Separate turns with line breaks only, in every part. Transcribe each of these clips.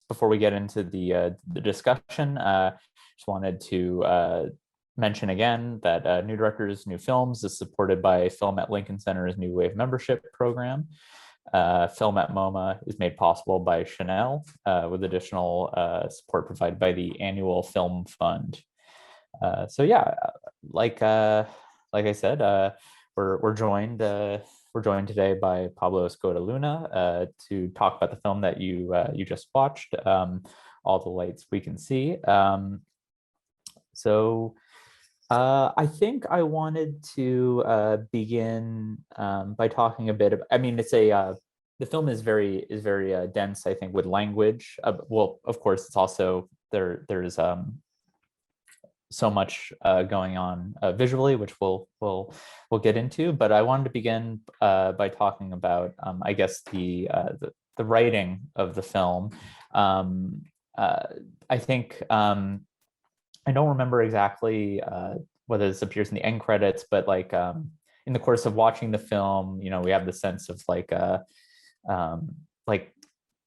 before we get into the discussion, just wanted to mention again that New Directors, New Films is supported by Film at Lincoln Center's New Wave membership program. Film at MoMA is made possible by Chanel, with additional support provided by the annual Film Fund. So yeah, like I said, we're joined today by Pablo Escoto Luna to talk about the film that you just watched, All the Lights We Can See. So I think I wanted to begin by talking a bit about, I mean, it's the film is very dense, I think, with language. Well, of course, it's also, there's so much going on visually, which we'll get into. But I wanted to begin by talking about, I guess, the writing of the film. I think I don't remember exactly whether this appears in the end credits, but like in the course of watching the film, you know, we have the sense of like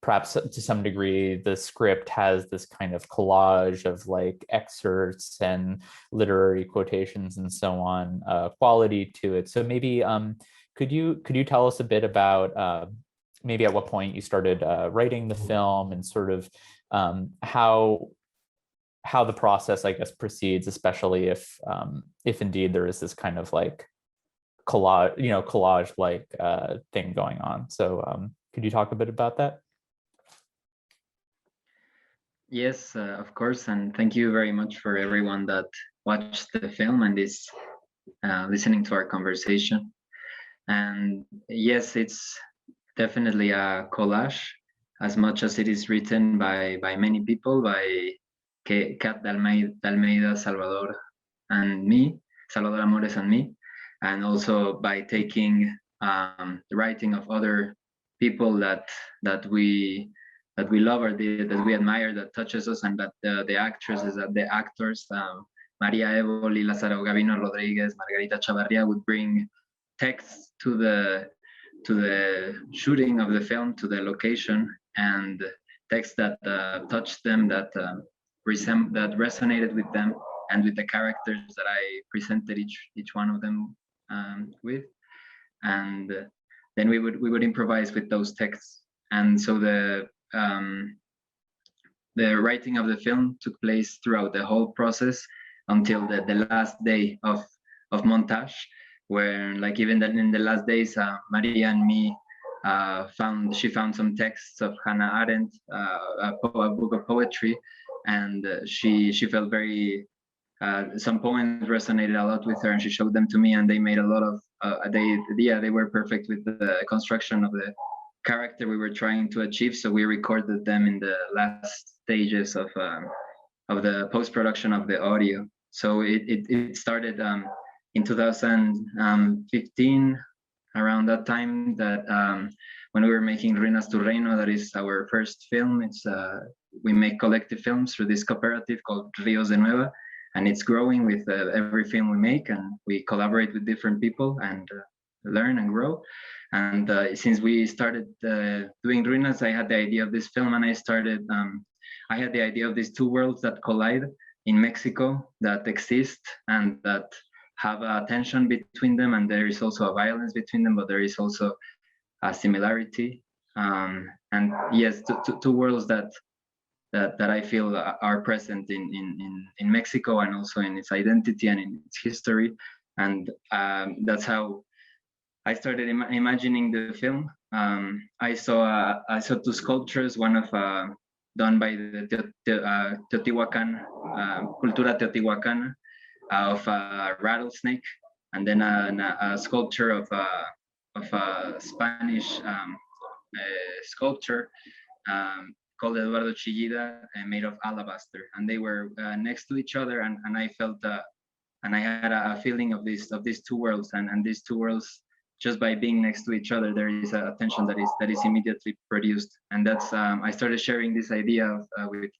perhaps to some degree, the script has this kind of collage of like excerpts and literary quotations and so on, quality to it. So maybe could you tell us a bit about maybe at what point you started writing the film and sort of how the process, I guess, proceeds, especially if indeed there is this kind of like collage like thing going on. So could you talk a bit about that?
Yes, of course, and thank you very much for everyone that watched the film and is listening to our conversation. And yes, it's definitely a collage, as much as it is written by many people, by Kat Dalmeida, Salvador, and me, Salvador Amores and me, and also by taking the writing of other people that we love or that we admire, that touches us, and that the actresses, the actors, Maria Evoli, Lázaro Gavino Rodriguez, Margarita Chavarria, would bring text to the shooting of the film, to the location, and text that touched them, that resonated with them and with the characters that I presented each one of them with, and then we would improvise with those texts. And so the writing of the film took place throughout the whole process until the last day of montage, where like even then in the last days, Maria and me found some texts of Hannah Arendt, a book of poetry, and she felt very some poems resonated a lot with her, and she showed them to me, and they made a lot of they were perfect with the construction of the character we were trying to achieve. So we recorded them in the last stages of the post-production of the audio. So it started in 2015, around that time, that when we were making Ruinas tu Reino, that is our first film. It's we make collective films through this cooperative called Ríos de Nueva, and it's growing with every film we make, and we collaborate with different people and learn and grow. And since we started doing Ruinas, I had the idea of this film, and I had the idea of these two worlds that collide in Mexico, that exist and that have a tension between them, and there is also a violence between them, but there is also a similarity. And yes, two worlds that I feel are present in Mexico, and also in its identity and in its history. And that's how I started imagining the film. I saw two sculptures, one of done by the Teotihuacan, Cultura Teotihuacana, of a rattlesnake, and then a sculpture of a Spanish sculptor called Eduardo Chillida, made of alabaster. And they were next to each other, and I felt and I had a feeling of these two worlds, and these two worlds, just by being next to each other, there is a tension that is immediately produced. And that's I started sharing this idea with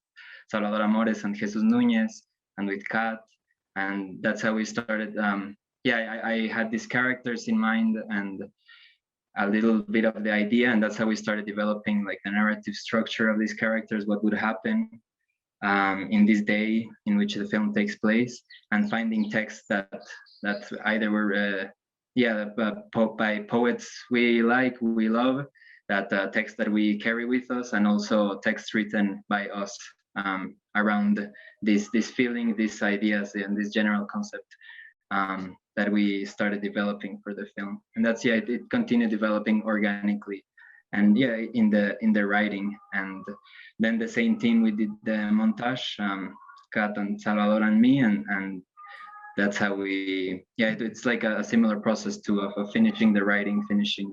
Salvador Amores and Jesus Nunez, and with Kat, and that's how we started. I had these characters in mind, and a little bit of the idea, and that's how we started developing like the narrative structure of these characters, what would happen in this day in which the film takes place, and finding texts that either were by poets we love, that text that we carry with us, and also texts written by us around this feeling, these ideas, and this general concept that we started developing for the film. And that's it continued developing organically, and in the writing. And then the same team, we did the montage, Kat and Salvador and me, and that's how we it's like a similar process of finishing the writing, finishing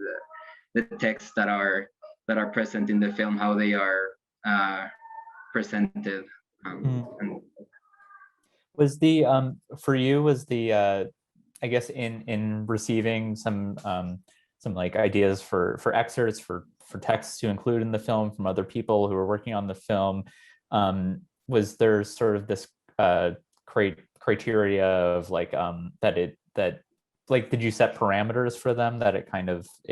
the texts that are present in the film, how they are presented. And
was the for you, was the I guess in receiving some like ideas for excerpts for texts to include in the film from other people who were working on the film, was there sort of this criteria of like that like, did you set parameters for them that it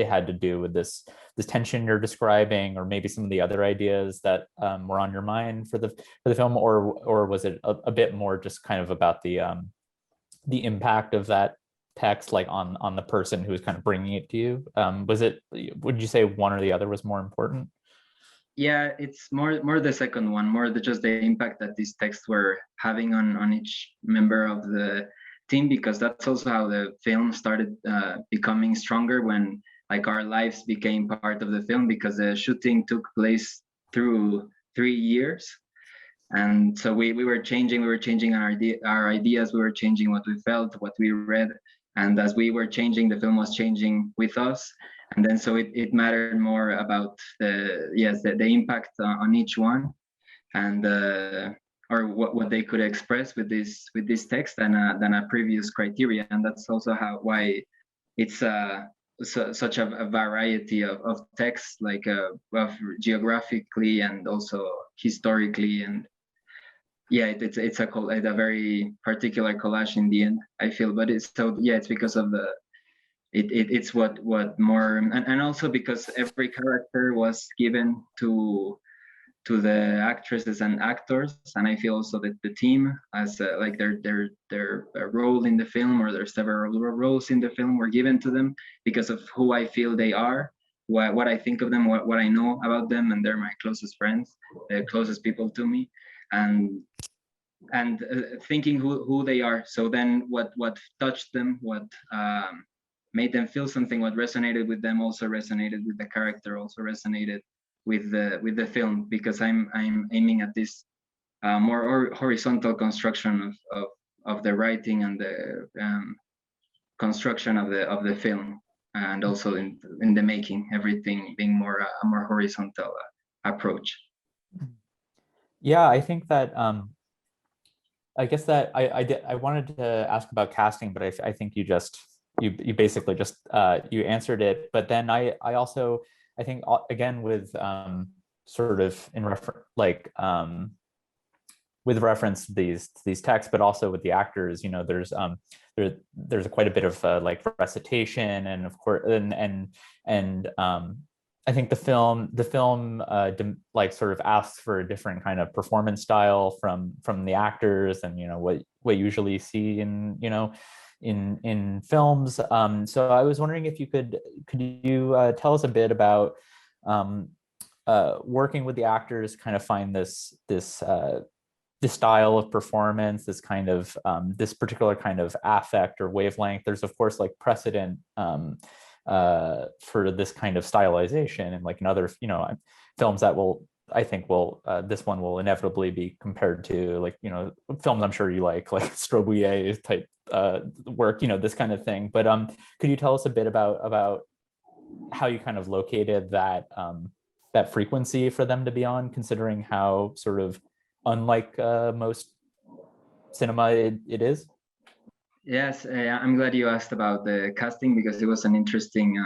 had to do with this tension you're describing, or maybe some of the other ideas that were on your mind for the film, or was it a bit more just kind of about the impact of that text, like on the person who was kind of bringing it to you? Would you say one or the other was more important?
Yeah, it's more the second one, just the impact that these texts were having on each member of the team, because that's also how the film started becoming stronger, when like our lives became part of the film, because the shooting took place through 3 years. And so we were changing our ideas, we were changing what we felt, what we read, and as we were changing, the film was changing with us. And then so it mattered more about the impact on each one, and or what they could express with this text than a previous criteria. And that's also why it's such a variety of texts, like of geographically and also historically. And it's a very particular collage in the end, I feel. But it's because of it's what more, and also because every character was given to the actresses and actors, and I feel also that the team as like their role in the film, or their several roles in the film, were given to them because of who I feel they are, what I think of them, what I know about them, and they're my closest friends, the closest people to me, and thinking who they are. So then what touched them, what made them feel something, what resonated with them also resonated with the character, also resonated with the film, because I'm aiming at this more horizontal construction of the writing and the construction of the film, and also in the making, everything being a more horizontal approach.
Yeah, I think that I guess that I wanted to ask about casting, but I think you basically just you answered it. But then I also, I think, again, with sort of in reference, like with reference to these texts, but also with the actors, there's quite a bit of like recitation, and of course, and I think the film like sort of asks for a different kind of performance style from the actors, and what you usually see in in films. So I was wondering if you could you tell us a bit about working with the actors, kind of find this style of performance, this kind of this particular kind of affect or wavelength. There's of course like precedent for this kind of stylization, and like in other films that this one will inevitably be compared to, like, films I'm sure you like Strobouillet type work, this kind of thing. But could you tell us a bit about how you kind of located that that frequency for them to be on, considering how sort of unlike most cinema it is?
Yes, I'm glad you asked about the casting, because it was an interesting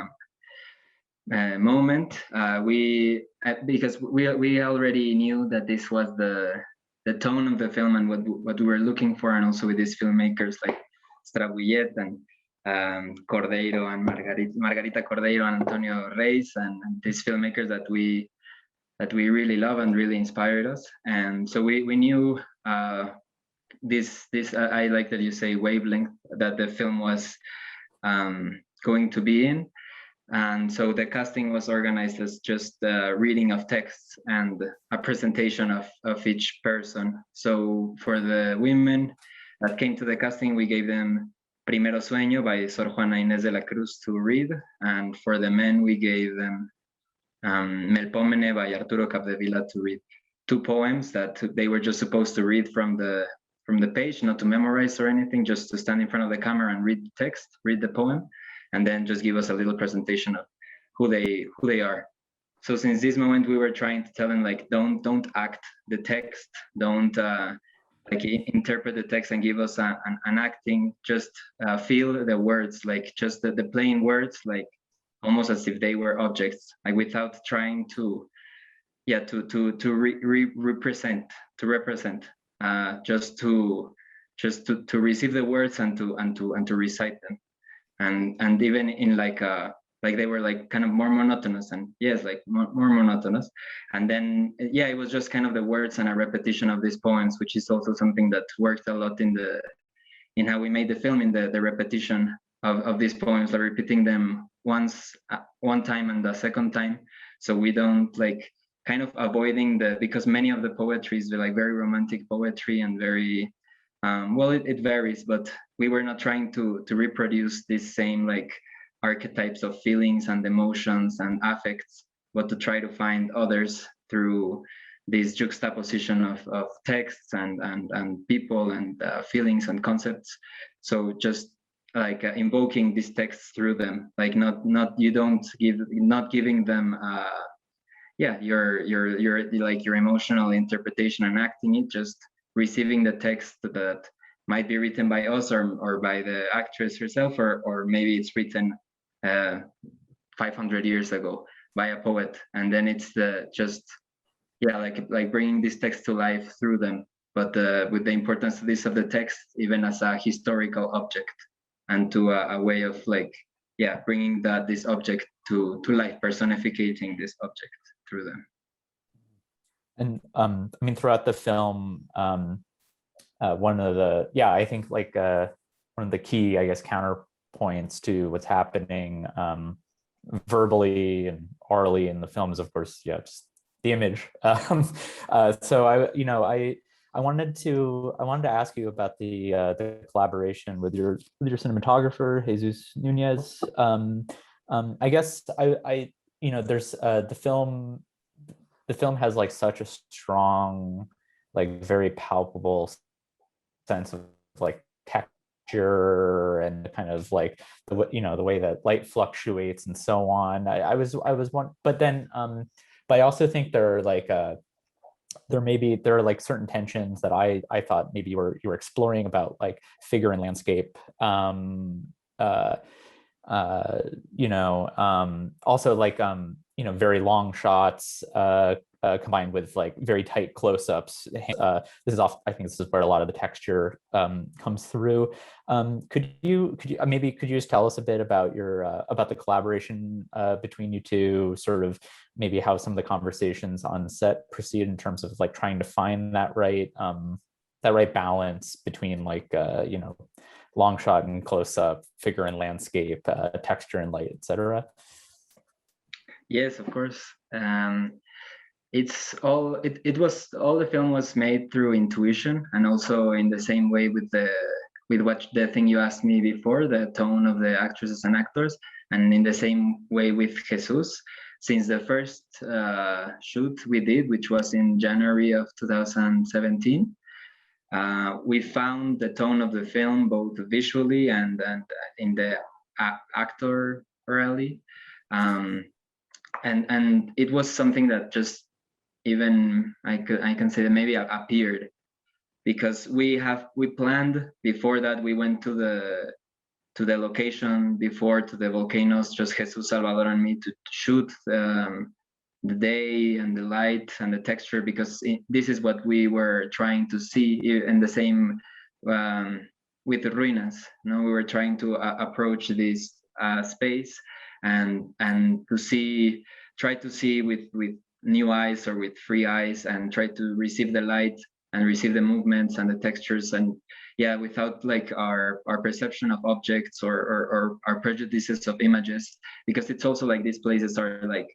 moment. Because we already knew that this was the tone of the film, and what we were looking for, and also with these filmmakers like Strabouillet Cordeiro and Margarita Cordeiro and Antonio Reis, and these filmmakers that we really love and really inspired us. And so we knew this I like that you say wavelength that the film was going to be in. And so the casting was organized as just reading of texts and a presentation of each person. So for the women that came to the casting, we gave them Primero Sueño by Sor Juana Inés de la Cruz to read. And for the men, we gave them Melpomene by Arturo Capdevila to read. Two poems that they were just supposed to read from the page, not to memorize or anything, just to stand in front of the camera and read the text, read the poem, and then just give us a little presentation of who they are. So since this moment, we were trying to tell them, like, don't act the text, don't like interpret the text and give us an acting, just feel the words, like just the plain words, like almost as if they were objects, like without trying to represent, just to receive the words and to recite them. And even in like they were like kind of more monotonous, and yes, like more monotonous. And then it was just kind of the words and a repetition of these poems, which is also something that worked a lot in how we made the film, in the repetition of these poems, like repeating them one time and the second time, so we don't like kind of avoiding because many of the poetry is like very romantic poetry and very it varies, but we were not trying to reproduce these same like archetypes of feelings and emotions and affects, but to try to find others through this juxtaposition of texts and people and feelings and concepts. So just like invoking these texts through them, like not giving them your emotional interpretation and acting it, just receiving the text that might be written by us or by the actress herself, or maybe it's written 500 years ago by a poet, and then it's like bringing this text to life through them, but with the importance of the text even as a historical object, and to a way of like bringing this object to life, personificating this object through them.
And I mean, throughout the film, one of the I think like one of the key, I guess, counterpoints to what's happening verbally and orally in the film is, of course, just the image. So I wanted to ask you about the collaboration with your cinematographer, Jesus Nunez. I guess there's the film has like such a strong, like very palpable sense of like texture and kind of like the way that light fluctuates and so on. I was one, but then but I also think there are like there are like certain tensions that I thought maybe you were exploring about like figure and landscape. Also like very long shots combined with like very tight close-ups. I think this is where a lot of the texture comes through. Could you just tell us a bit about about the collaboration between you two, sort of maybe how some of the conversations on set proceed in terms of like trying to find that right balance between like long shot and close up, figure and landscape, texture and light, etc.
Yes, of course. It's all the film was made through intuition, and also in the same way with the thing you asked me before, the tone of the actresses and actors, and in the same way with Jesus. Since the first shoot we did, which was in January of 2017, we found the tone of the film both visually and in the actor orally, and it was something that just even I can say that maybe appeared, because we planned before that. We went to the location before, to the volcanoes, just Jesus, Salvador, and me, to shoot the day and the light and the texture, because this is what we were trying to see in the same with the ruinas. You know, we were trying to approach this space and try to see with new eyes or with free eyes, and try to receive the light and receive the movements and the textures, and yeah, without like our perception of objects or our prejudices of images, because it's also like these places are like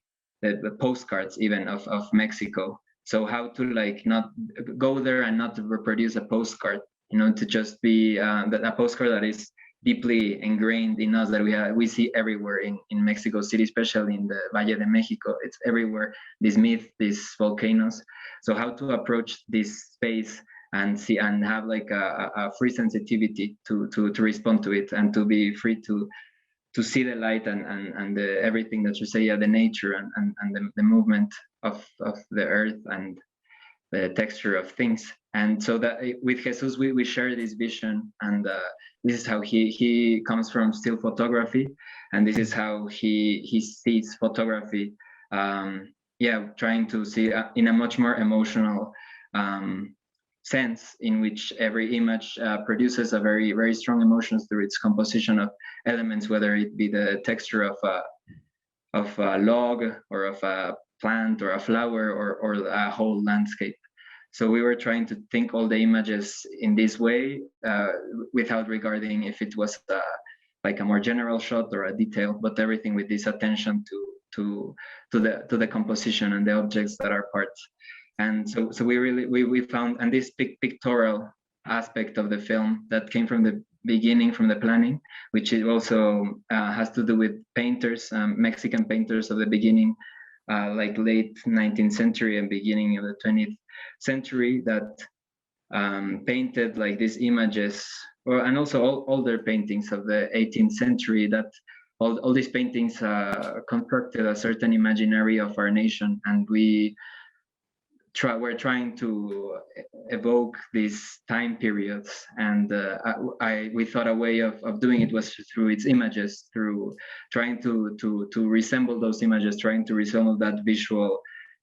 the postcards even of Mexico. So how to like not go there and not to reproduce a postcard, you know, to just be a postcard that is deeply ingrained in us, that we see everywhere in Mexico City, especially in the Valle de Mexico. It's everywhere, this myth, these volcanoes. So how to approach this space and see and have like a free sensitivity to respond to it, and to be free to see the light and the everything that you say, yeah, the nature and the movement of the earth and the texture of things. And so that with Jesus, we share this vision, and this is how he comes from still photography, and this is how he sees photography. Yeah, trying to see in a much more emotional sense, in which every image produces a very strong emotions through its composition of elements, whether it be the texture of a log or of a plant or a flower or a whole landscape. So we were trying to think all the images in this way, without regarding if it was like a more general shot or a detail, but everything with this attention to the composition and the objects that are parts. And so we found, and this pictorial aspect of the film that came from the beginning, from the planning, which it also has to do with painters, Mexican painters of the beginning, like late 19th century and beginning of the 20th century, that painted like these images, and also all their paintings of the 18th century, that all these paintings constructed a certain imaginary of our nation, and we're trying to evoke these time periods, and we thought a way of doing it was through its images, through trying to resemble those images, trying to resemble that visual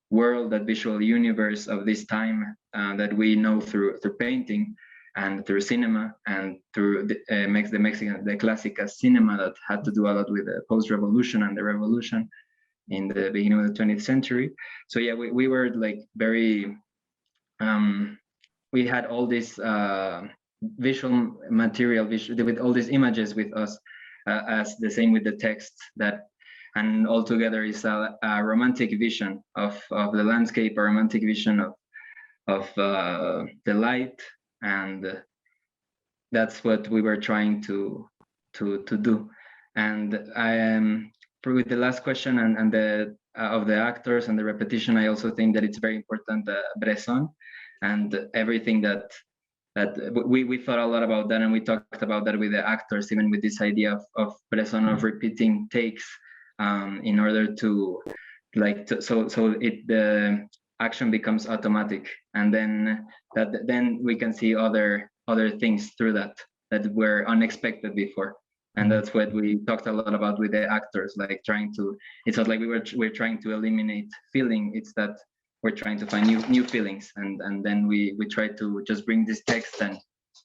world, that visual universe of this time that we know through painting and through cinema, and through the classical cinema that had to do a lot with the post-revolution and the revolution in the beginning of the 20th century. So yeah, we were like very, we had all this visual material, with all these images with us, as the same with the text, that, and altogether is a romantic vision of the landscape, a romantic vision of the light, and that's what we were trying to do. And I am, with the last question and the of the actors and the repetition, I also think that it's very important, Bresson, and everything that we thought a lot about that, and we talked about that with the actors, even with this idea of Bresson, of repeating takes, in order to like so the action becomes automatic, and then we can see other things through that were unexpected before. And that's what we talked a lot about with the actors, like it's not like we're trying to eliminate feeling, it's that we're trying to find new feelings, and then we try to just bring this text, and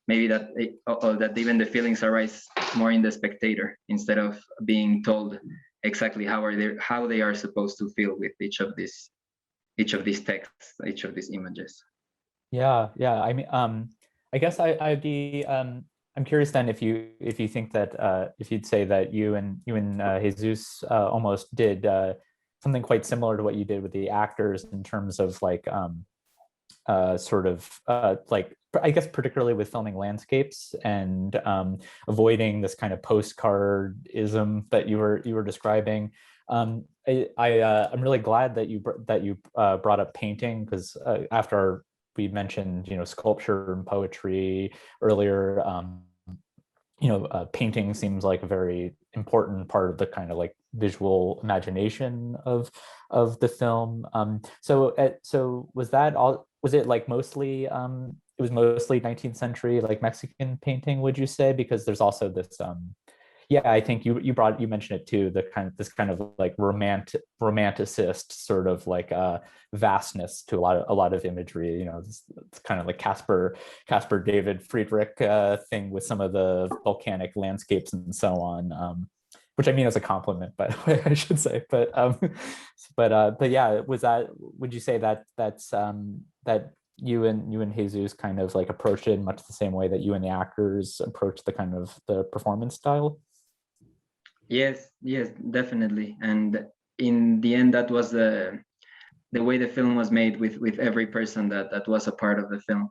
maybe that even the feelings arise more in the spectator, instead of being told exactly how they are supposed to feel with each of these texts, each of these images.
Yeah. I mean, I guess I'd be I'm curious then if you think that if you'd say that you and Jesus almost did something quite similar to what you did with the actors, in terms of like sort of like, I guess particularly with filming landscapes, and avoiding this kind of postcardism that you were describing. I'm really glad that you brought up painting, because after we mentioned sculpture and poetry earlier, painting seems like a very important part of the kind of like visual imagination of the film. So was that all? Was it like mostly it was mostly 19th century like Mexican painting, would you say? Because there's also this Yeah, I think you mentioned it too, this kind of like romanticist sort of like vastness to a lot of imagery. You know, it's kind of like Caspar David Friedrich thing with some of the volcanic landscapes and so on. Which I mean as a compliment, by the way, I should say. But yeah, would you say that that you and Jesus kind of like approached it in much the same way that you and the actors approached the kind of the performance style?
Yes, yes, definitely. And in the end, that was the way the film was made, with every person that was a part of the film,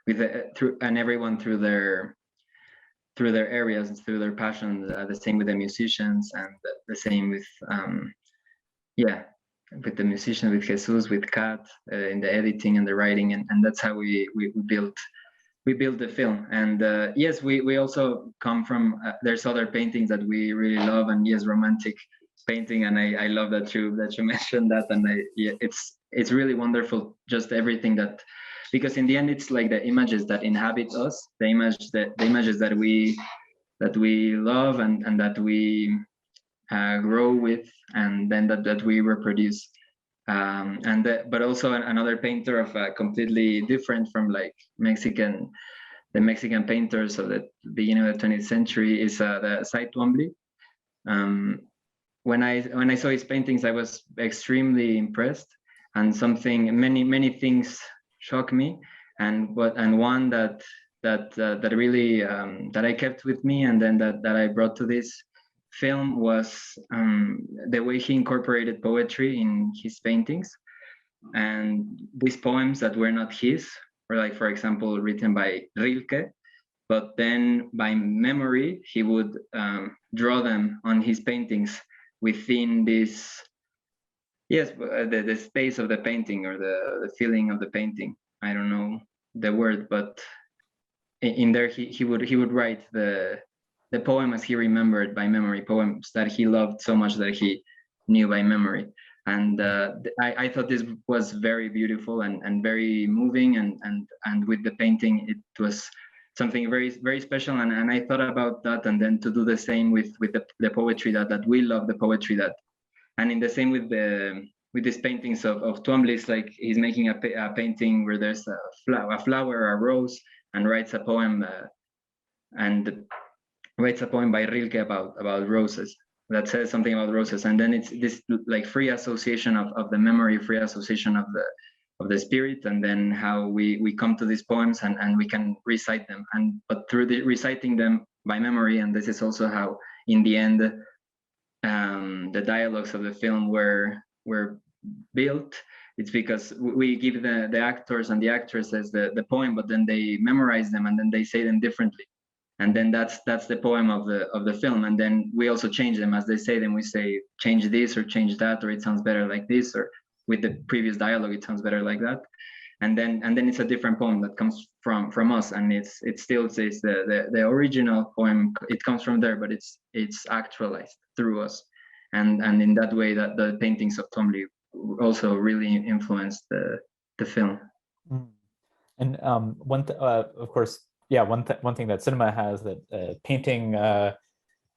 with through and everyone through their areas and through their passion. The same with the musicians, and the same with yeah, with the musician, with Jesus, with Kat, in the editing and the writing, and that's how we built the film. And yes, we also come from there's other paintings that we really love, and yes, romantic painting. And I love that you mentioned that. And yeah, it's really wonderful, just everything that, because in the end it's like the images that inhabit us, the images that we love, and that we grow with, and then that we reproduce. But also another painter of completely different from like the Mexican painters of the beginning of the 20th century is the Cy Twombly. Um, when I saw his paintings, I was extremely impressed, and many things shocked me, and one that really that I kept with me, and then that I brought to this film was the way he incorporated poetry in his paintings. And these poems that were not his were, like, for example, written by Rilke, but then by memory he would draw them on his paintings within this, yes, the space of the painting, or the feeling of the painting. I don't know the word, but in there he would write the poem as he remembered by memory, poems that he loved so much that he knew by memory. And I thought this was very beautiful, and very moving, and with the painting it was something very, very special. And I thought about that, and then to do the same with the poetry that we love, the poetry that, and in the same with these paintings of Twombly. It's like he's making a painting where there's a flower, a rose, and writes a poem, and writes a poem by Rilke about roses, that says something about roses. And then it's this like free association of the memory, free association of the spirit, and then how we come to these poems, and we can recite them, but through reciting them by memory. And this is also how in the end the dialogues of the film were built. It's because we give the actors and the actresses the poem, but then they memorize them, and then they say them differently, and then that's the poem of the film. And then we also change them as they say them. We say change this or change that, or it sounds better like this, or with the previous dialogue it sounds better like that. And then it's a different poem that comes from us, and it still says the original poem. It comes from there, but it's actualized through us. And in that way, that the paintings of Twombly also really influenced the film.
And of course, yeah, one thing that cinema has that painting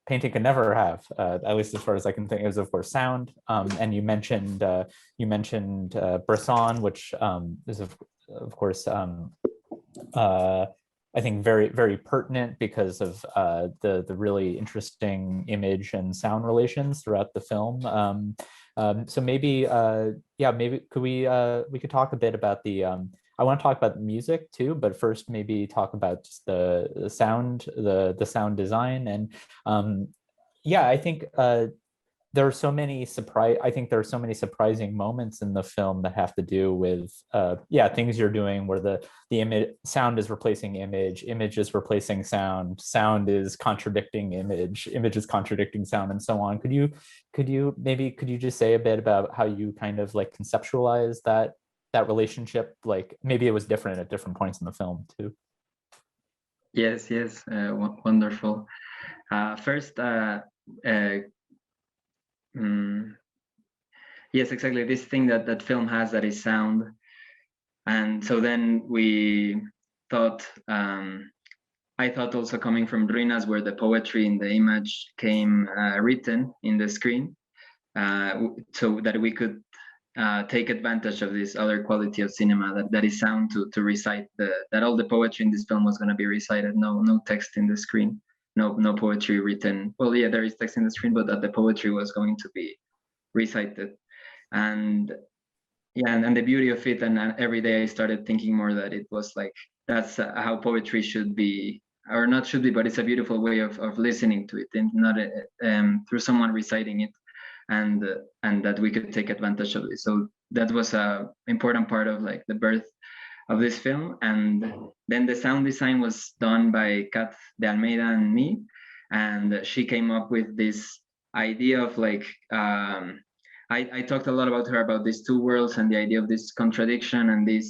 can never have, at least as far as I can think, is of course sound. And you mentioned Bresson, which is of course I think very, very pertinent because of the really interesting image and sound relations throughout the film. So maybe maybe we could talk a bit about the I want to talk about the music too, but first maybe talk about just the sound, the sound design. And yeah, I think there are so many surprising moments in the film that have to do with things you're doing where the image sound is replacing image is replacing sound is contradicting image is contradicting sound, and so on. Could you just say a bit about how you kind of like conceptualize that relationship? Like maybe it was different at different points in the film too.
Yes, wonderful. First, yes, exactly. This thing that film has, that is sound. And so then we thought, I thought also coming from Ruinas, where the poetry in the image came written in the screen, so that we could take advantage of this other quality of cinema that is sound to recite that all the poetry in this film was going to be recited. No text in the screen, no poetry written. Well, yeah, there is text in the screen, but that the poetry was going to be recited. And yeah, and the beauty of it, and every day I started thinking more that it was like that's how poetry should be, or not should be, but it's a beautiful way of listening to it, and not through someone reciting it, and that we could take advantage of it. So that was a important part of like the birth of this film. And then the sound design was done by Kat de Almeida and me, and she came up with this idea of like I talked a lot about her about these two worlds and the idea of this contradiction and this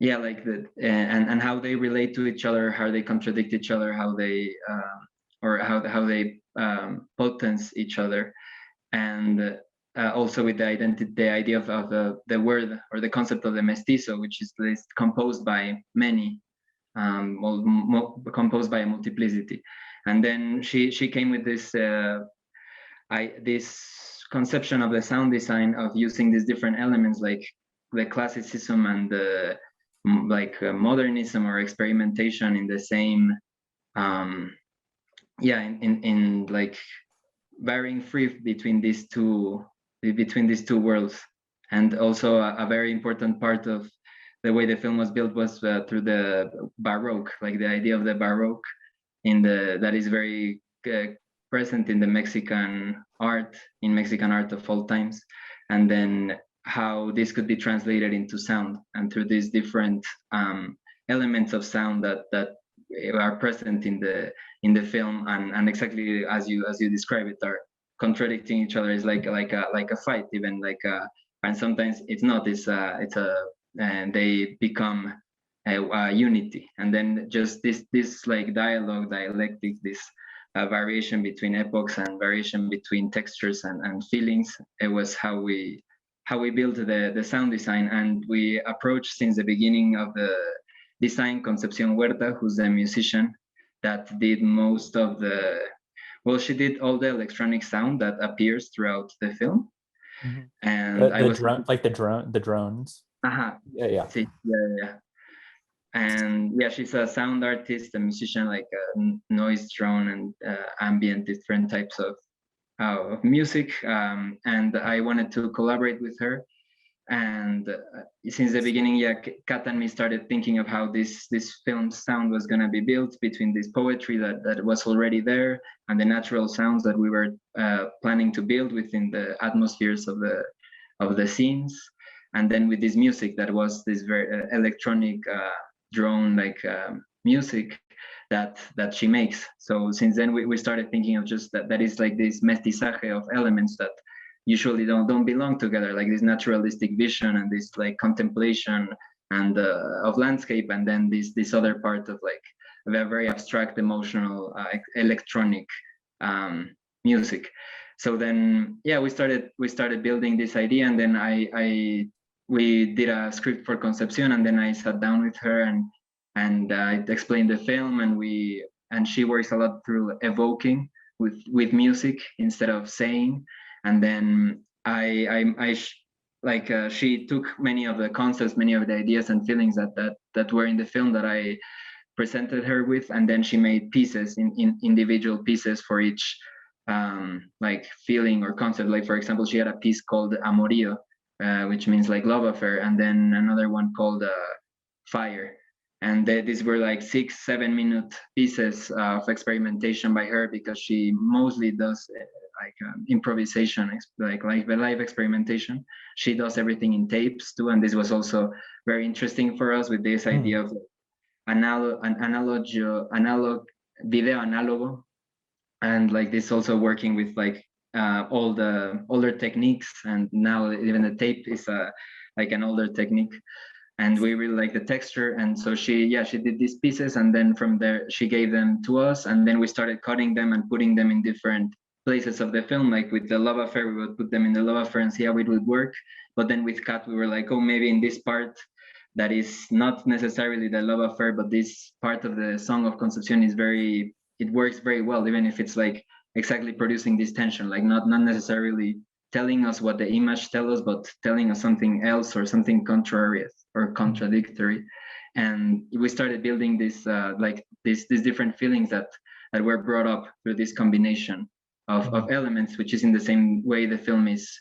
yeah, like the and how they relate to each other, how they contradict each other, how they or how they potence each other. And also with the identity, the idea of the word or the concept of the mestizo, which is this composed by many, composed by a multiplicity. And then she came with this this conception of the sound design of using these different elements like the classicism and the modernism or experimentation in the same yeah, in like varying free between these two worlds. And also a very important part of the way the film was built was through the Baroque, like the idea of the Baroque that is very present in the Mexican art of all times, and then how this could be translated into sound, and through these different elements of sound that are present in the film, and exactly as you describe it, are contradicting each other. Is like a fight, even and sometimes it's not. It's and they become a unity, and then just this like dialectic, this variation between epochs and variation between textures and feelings. It was how we built the sound design. And we approached since the beginning of the design Concepcion Huerta, who's the musician that did most of she did all the electronic sound that appears throughout the film.
Mm-hmm.
And I was
the drones.
Uh-huh.
Yeah.
Yeah. And yeah, she's a sound artist, a musician, like noise drone and ambient, different types of music. And I wanted to collaborate with her. And since the beginning, yeah, Kat and me started thinking of how this film sound was going to be built between this poetry that was already there and the natural sounds that we were planning to build within the atmospheres of the scenes. And then with this music that was this very electronic drone music that she makes. So since then we started thinking of just that is like this mestizaje of elements that usually don't belong together, like this naturalistic vision and this like contemplation and of landscape, and then this other part of like a very abstract emotional electronic music. So then yeah, we started building this idea, and then we did a script for Concepcion, and then I sat down with her and I explained the film, and she works a lot through evoking with music instead of saying. And then she took many of the concepts, many of the ideas and feelings that were in the film that I presented her with, and then she made pieces in individual pieces for each like feeling or concept. Like for example, she had a piece called Amorío, which means like love affair, and then another one called Fire. And these were like 6-7 minute pieces of experimentation by her, because she mostly does improvisation, like the live experimentation. She does everything in tapes too, and this was also very interesting for us with this idea of analog video analogo, and like this also working with like all the older techniques, and now even the tape is like an older technique. And we really like the texture, and so she did these pieces, and then from there she gave them to us, and then we started cutting them and putting them in different places of the film. Like with the love affair, we would put them in the love affair and see how it would work. But then with Kat, we were like, oh, maybe in this part that is not necessarily the love affair, but this part of the song of Concepcion is very, it works very well, even if it's like exactly producing this tension, like not necessarily telling us what the image tells us, but telling us something else or something contrary or contradictory. And we started building this like these different feelings that were brought up through this combination of elements, which is in the same way the film is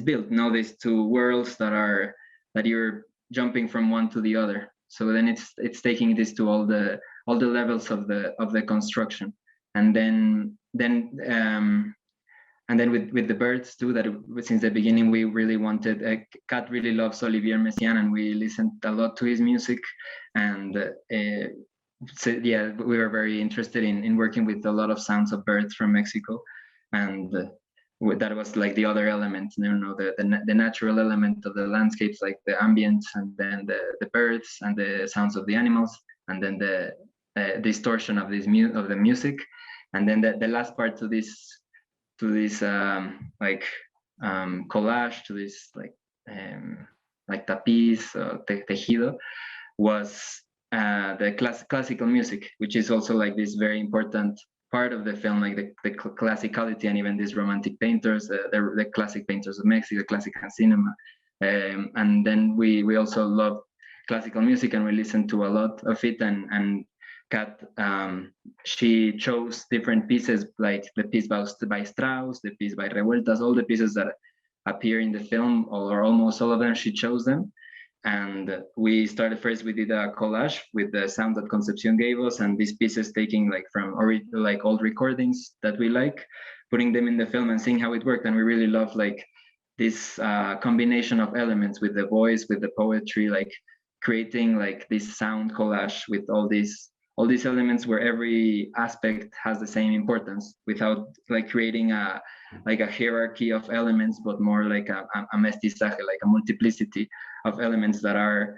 built. Now these two worlds that you're jumping from one to the other. So then it's taking this to all the levels of the construction, and then with the birds too, that since the beginning we really wanted. Kat really loves Olivier Messiaen, and we listened a lot to his music, and so yeah, we were very interested in working with a lot of sounds of birds from Mexico, and that was like the other element, the natural element of the landscapes, like the ambience, and then the birds and the sounds of the animals, and then the distortion of this of the music, and then the last part to this collage, to this like tapiz, tejido, was the classical music, which is also like this very important part of the film, like the classicality, and even these romantic painters, the classic painters of Mexico, classical cinema, and then we also love classical music, and we listen to a lot of it, and Kat, she chose different pieces, like the piece by Strauss, the piece by Revueltas, all the pieces that appear in the film, or almost all of them, she chose them. And we started first, we did a collage with the sound that Concepcion gave us, and these pieces taking like from like old recordings that we like, putting them in the film and seeing how it worked. And we really love like this combination of elements with the voice, with the poetry, like creating like this sound collage with all these elements where every aspect has the same importance, without like creating a hierarchy of elements, but more like a mestizaje, like a multiplicity of elements that are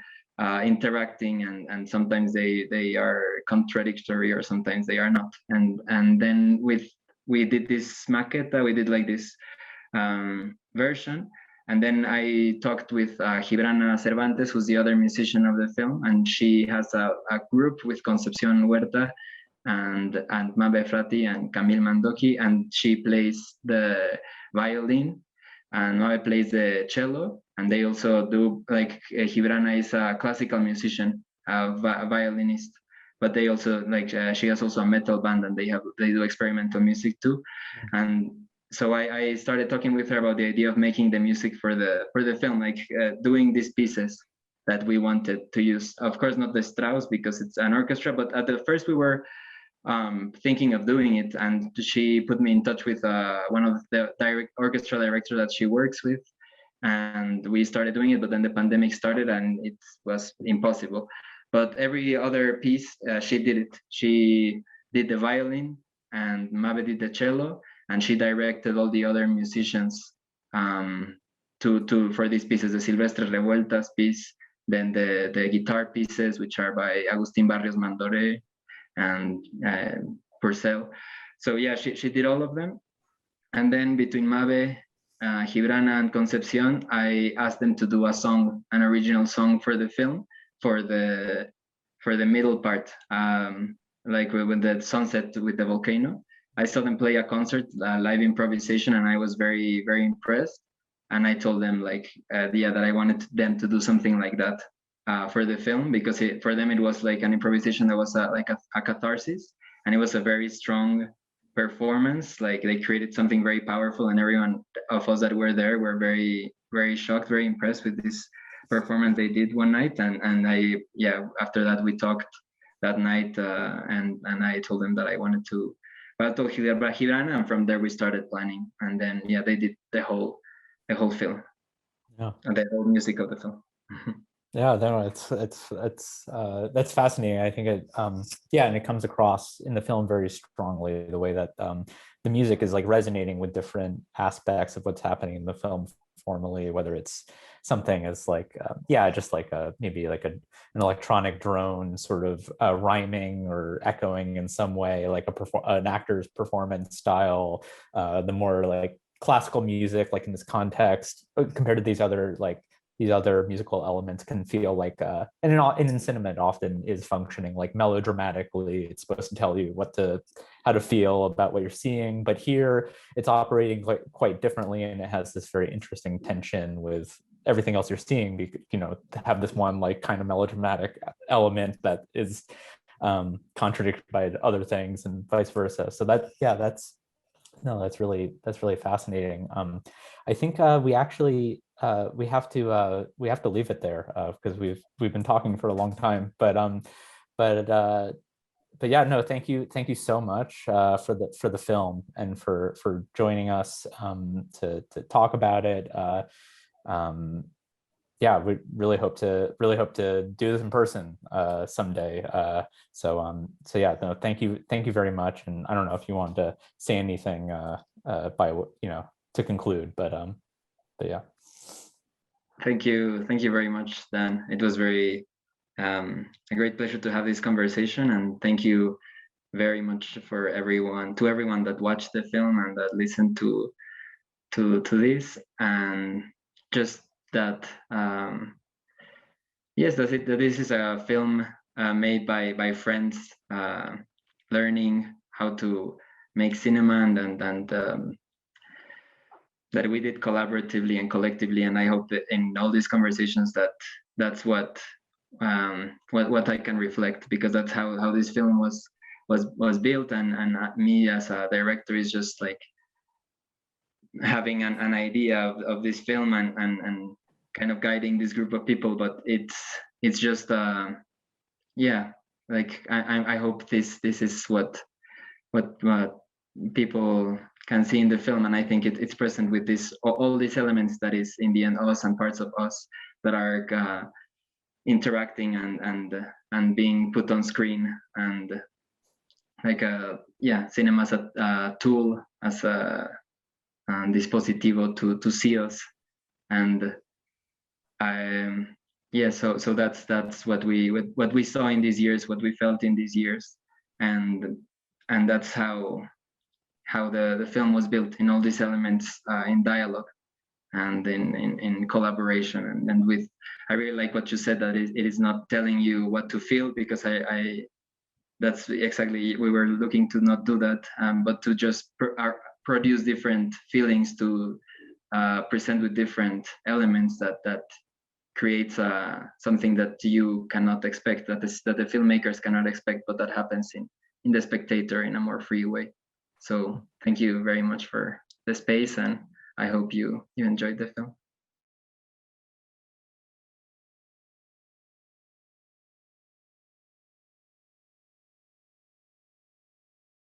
interacting, and sometimes they are contradictory, or sometimes they are not. And then we did this maqueta, we did like this version. And then I talked with Gibrana Cervantes, who's the other musician of the film, and she has a group with Concepcion Huerta and Mabe Frati and Camille Mandoki, and she plays the violin, and Mabe plays the cello, and they also do, like, Gibrana is a classical musician, a violinist, but they also, like, she has also a metal band, and they do experimental music too. And so I started talking with her about the idea of making the music for the film, like doing these pieces that we wanted to use. Of course, not the Strauss, because it's an orchestra, but at the first we were thinking of doing it, and she put me in touch with one of the orchestra directors that she works with, and we started doing it. But then the pandemic started, and it was impossible. But every other piece, she did it. She did the violin, and Mabe did the cello, and she directed all the other musicians for these pieces, the Silvestre Revueltas piece, then the guitar pieces, which are by Agustin Barrios Mandoré and Purcell. So yeah, she did all of them. And then between Mabe, Gibrana, and Concepcion, I asked them to do a song, an original song for the film, for the middle part, like with the sunset with the volcano. I saw them play a concert, live improvisation, and I was very, very impressed. And I told them, like, that I wanted them to do something like that for the film, because for them it was like an improvisation that was like a catharsis, and it was a very strong performance. Like, they created something very powerful, and everyone of us that were there were very, very shocked, very impressed with this performance they did one night. And after that we talked that night, and I told them that I wanted to. But I told Gibrana, and from there we started planning, and then they did the whole film, and the whole music of the film.
Yeah, no, it's that's fascinating. I think it and it comes across in the film very strongly, the way that the music is like resonating with different aspects of what's happening in the film formally, whether it's something as like just like maybe like an electronic drone sort of rhyming or echoing in some way, like an actor's performance style, the more like classical music, like in this context, compared to these other like these other musical elements can feel like, and in cinema it often is functioning like melodramatically. It's supposed to tell you how to feel about what you're seeing, but here it's operating quite differently, and it has this very interesting tension with everything else you're seeing. To have this one like kind of melodramatic element that is contradicted by other things, and vice versa. So that's really fascinating. I think we actually we have to leave it there because we've been talking for a long time. But yeah, no, thank you so much for the film and for joining us to talk about it. Yeah, we really hope to do this in person someday. So yeah, no, thank you very much. And I don't know if you want to say anything to conclude, but yeah.
Thank you very much, Dan. It was very a great pleasure to have this conversation, and thank you very much for everyone that watched the film and that listened to this, and just that yes, that's it. That this is a film made by friends learning how to make cinema, and that we did collaboratively and collectively. And I hope that in all these conversations that's what I can reflect, because that's how this film was built, and me as a director is just like having an idea of this film and kind of guiding this group of people. But it's just yeah, like I hope this is what people can see in the film, and I think it's present with all these elements that is in the end us and parts of us that are interacting and being put on screen, and like cinema as a tool, as a dispositivo to see us. And so that's what we saw in these years, what we felt in these years, and that's how the film was built, in all these elements, in dialogue and in collaboration, and with. I really like what you said, that it is not telling you what to feel, because I that's exactly, we were looking to not do that, but to just produce different feelings, to present with different elements that creates something that you cannot expect, that the filmmakers cannot expect, but that happens in the spectator in a more free way. So thank you very much for the space, and I hope you enjoyed the film.